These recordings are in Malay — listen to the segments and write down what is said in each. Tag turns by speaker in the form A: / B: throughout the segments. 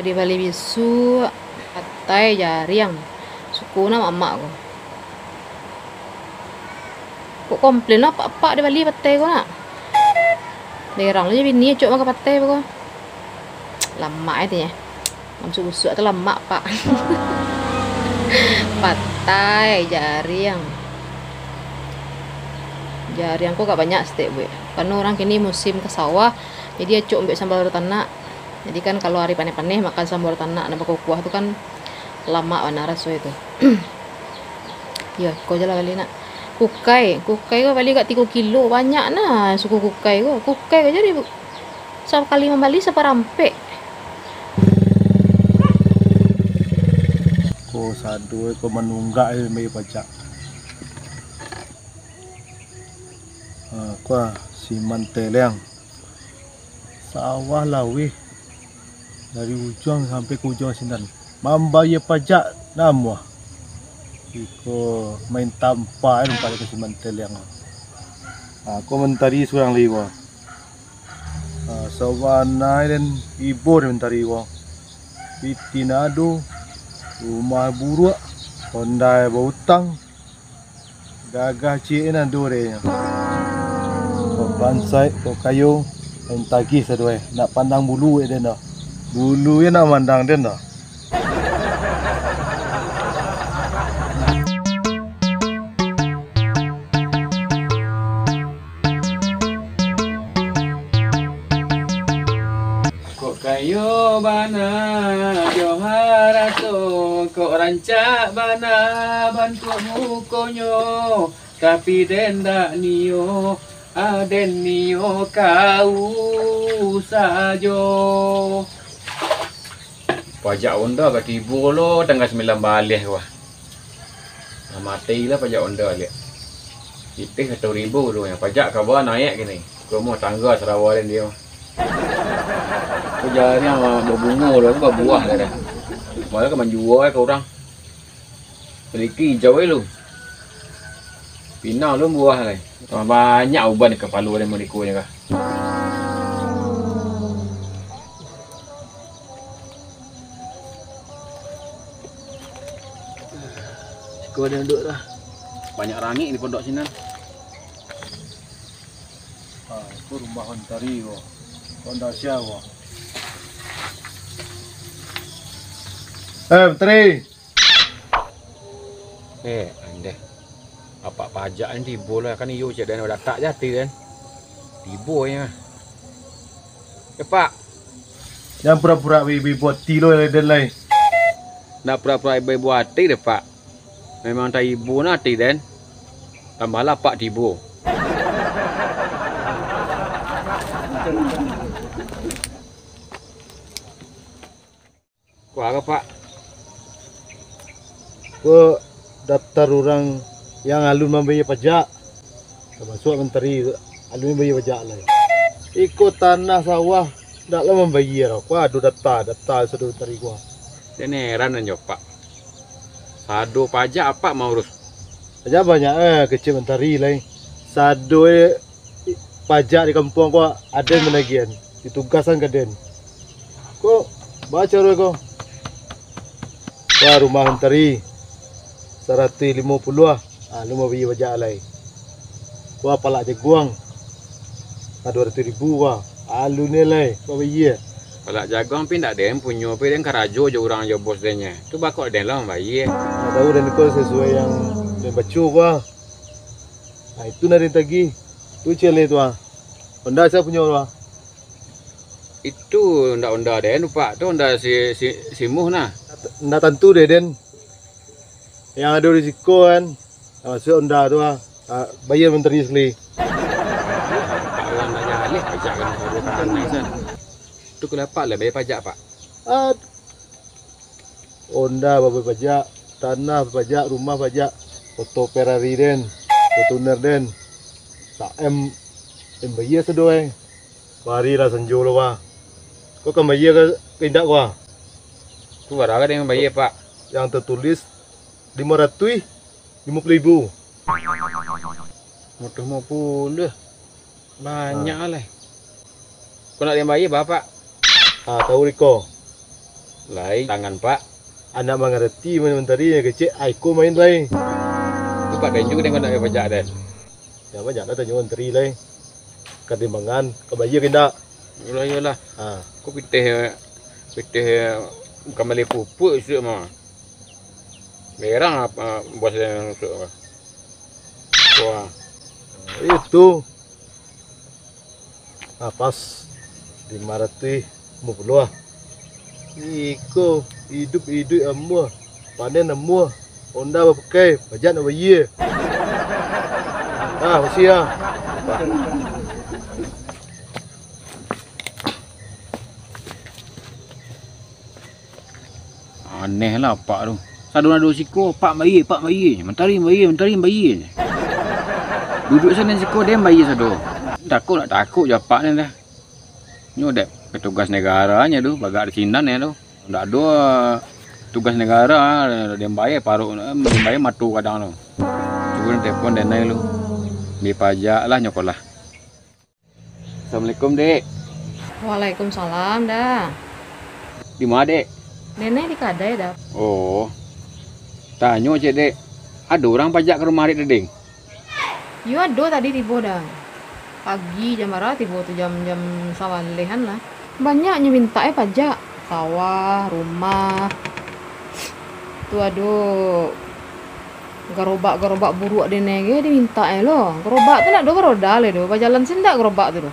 A: Di Bali bisu patai jariang suku nama emak ko. Kok komplain apa di Bali patai ko nak. Derang aja bini cok makan patai ko. Lama itu ya. Masuk busuk atau lama pak. Patai jariang. Jariang kok gak banyak stek bu. Karena orang kini musim ke sawah, jadi cok ambil sambal baru tanak. Jadi kan kalau hari panen-panen makan sambal tanak nambah kuah itu kan lama warna raso itu. Ya, kau jalan kali nak. Kukai kau balik kat 3 kilo banyak nah suku kukai kau jadi satu kali membali separampek.
B: Ko sadu ko manunggak may pajak. Ko si manteleng sawah lawi dari ujung sampai ke ujung sindan membayar pajak namu iko main tanpa pada ke si manteleng. Ko mentari surang liwa sawana dan ibu mentari wa pitinado rumah buruk Honda berhutang gagah cik nan dore ko bansai ko kayu yang tagih sadoi nak pandang bulu dia dah bulu ya nak mandang dia dah.
C: Kayo bana joharato kok rancak bana bantu mukonyo tapi denda nio aden nio kau sajo pajak onda kat ibu lo tanggal 9 balik wah mati lah pajak onda lihat ipih 1,000 tu yang pajak kabar naik gini kamu tangga Sarawak dia jari yang berbunga loh, berbuah dah. Malah kan menjual ke orang. Seliki hijau lu. Pinang lu buah ni. Banyak uban ke Palu dan Meriko ni kah. Kau dah duduk dah. Banyak rangik di pondok sini.
B: Itu rumah Hontari ko. Honda siapa? Menteri.
C: Ande. Apa pajak ni tibo lah kan iyo je dan dah tak jati kan. Tibo nya. Pak.
B: Yang pura-pura bibi buat tilo dan lain.
C: Nak pura-pura ibu buat ti deh, Pak. Memang tak ibu nak ti dan. Tambahlah Pak tibo. Kuah apa, Pak?
B: Ko daftar orang yang alun membayar pajak termasuk menteri alun membayar pajak lah. Ikut tanah sawah tak lah membayar. Ko ada daftar sudah menteri ko.
C: Dan heran aja Pak. Sado pajak apa mau urus?
B: Pajak banyak kecil menteri lah. Sado pajak di kampung ko ada menagihan ditugasan ke den. Ko baca roh ko. Wah rumah menteri 150 lah. Lu mau beli pajak lai. Wah palak jaguang. 200,000 wah. Alu ni lai. Kau beli.
C: Palak jaguang pun tak ada yang punya. Pun dia karajo je orang je bos dia. Tu bakal dia lah bayar.
B: Tak tahu dan kau sesuai yang dia baca wah. Itu nari tagi. Tu cile tu ah. Honda saya punya wah.
C: Itu onda dia lupa. Tu onda si Muh nah.
B: Ndak tentu deh den. Yang ada risiko kan. Masuk Honda tu ah. Bayar menteri sekali.
C: Pak orang nak nyalih pajak kan sado tanah san. Tu kenapa lah bayar pajak Pak?
B: Honda bayar pajak, tanah pajak, rumah pajak, foto Ferrari den, Fortuner den. Tak bayar sedoi. Bari lah senjol wah. Kau kan bayar ke indak wah?
C: Tu berapa yang bayar Pak?
B: Yang tertulis 550,000.
C: Motor 50. Banyak lah. Kau nak yang bayar berapa?
B: Tahu Riko.
C: Lai tangan Pak.
B: Anak mengerti menteri yang kecil, aku main lain.
C: Itu Pak Dan juga dengan nak pajak Dan.
B: Ya banyak dah tanya menteri lain. Ketimbangan, kebayar kena.
C: Yalah.
B: Ha.
C: Kau pitih kembali pupuk isu mah. Merang apa bos yang isu. Wah.
B: Itu. Pas 500 50 ah. Iko hidup amua. Panen amua. Honda pakai, pajak nak bayar. Masih ah.
C: Aneh lah Pak tu. Sadu-nadu siko, Pak bayi. Mentari bayi. Duduk sana siko dia bayi sadu. Takut je Pak ni dah. Ni ada petugas negaranya tu, bagak sinan ya tu. Tak ada tugas negara dia bayar paruk dia bayar matu kadang tu. Cuba telefon dan naik lu. Di pajak lah nyokolah. Assalamualaikum Dek.
A: Waalaikumsalam dah.
C: Di mana Dek?
A: Nenek di Kadai dah.
C: Oh. Tanya cik Dek. Ada orang pajak ke rumah Dek Dedeng?
A: Yo ada tadi tiba dah. Pagi jam berapa tiba tu jam sawalehan lah. Banyaknya minta pajak. Sawah, rumah. Tu aduh. Gerobak buruk dia nege dia minta lo. Gerobak tu nak dua roda le do. Jalan sendak gerobak tu do.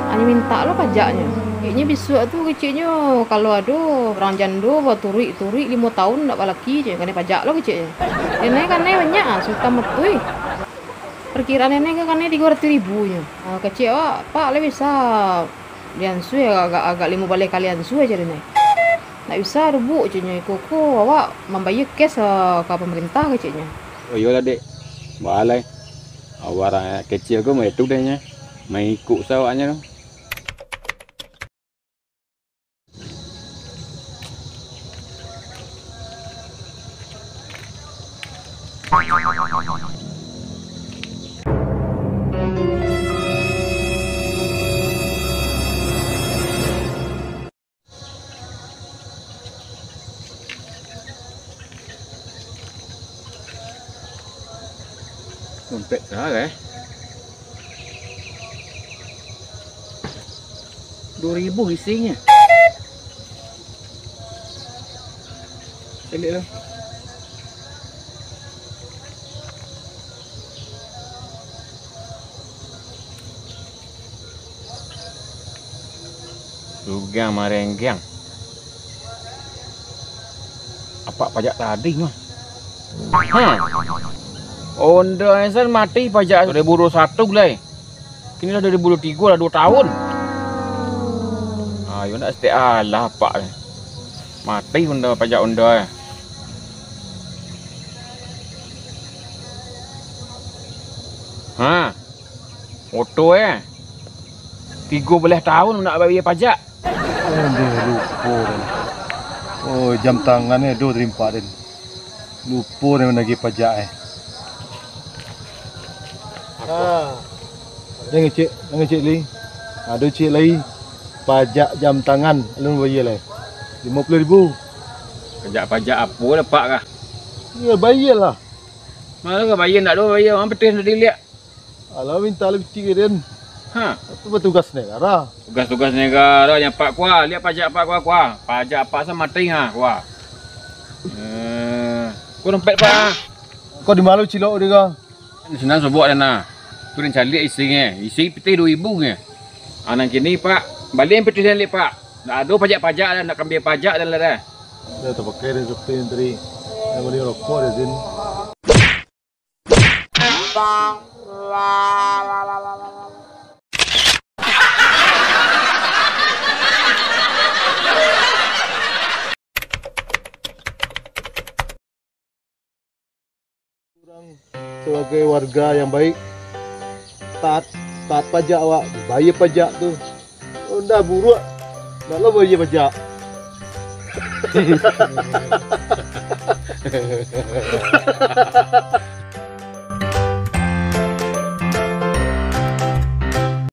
A: Hanya minta lo pajaknya. Kayaknya besok tu kecilnya kalau ada orang jando buat turik 5 tahun nak balaki je kan pajak lo kecilnya. Nenek kan banyak suka metui. Perkiraan nenek kan 300.000 nya. Kecil Pak le bisa liansu agak 5 balik kali liansu aja nenek. Tak bisa rubuk je nya koko awak membayar cash ke pemerintah kecilnya.
C: Oh iyalah Dek. Balai. Awak kecil ke mai tu dah nya. Mai ikut sawaknya tu. Dompet sah 2,000 isinya. Saya lihat lah. Lugang marenggang. Apa pajak tadi mah? Honda Esan mati pajak 2021 belai. Kini dah 2023 dah 2 tahun. Ayo nak stay alah Pak. Mati Honda pajak Honda. Motor 13 tahun nak bayar pajak.
B: Dia lupa dah. Oh, jam tangannya 2 rin. Lupa dia menagih pajak Ada ngecek li. Ada cik lagi pajak jam tangan alun bayar lah. 50,000.
C: Pajak apa lah Pak kah?
B: Ya bayar lah.
C: Mana kau bayar nak do bayar orang petis tadi lihat.
B: Alah minta lebih tinggi dan. Itu petugas negara.
C: Tugas-tugas negara yang Pak Kuah, lihat pajak Pak Kuah. Pajak Pak sama mati Kuah. Kau dompet Pak.
B: Kau di malu cilok dia kau.
C: Senang sebut dan tu dan cari isinya. Isi peti 2,000 nya. Anak kini Pak, balik yang peti dan lihat Pak. Nak ada pajak-pajak dan nak ambil pajak dan lah dah.
B: Dia terpakai dia seperti yang tadi. Yang boleh rokok dia Zin. Sebagai warga yang baik, taat pajak awak, bayar pajak tu. Oh, dah buruk, nak lo bayar pajak.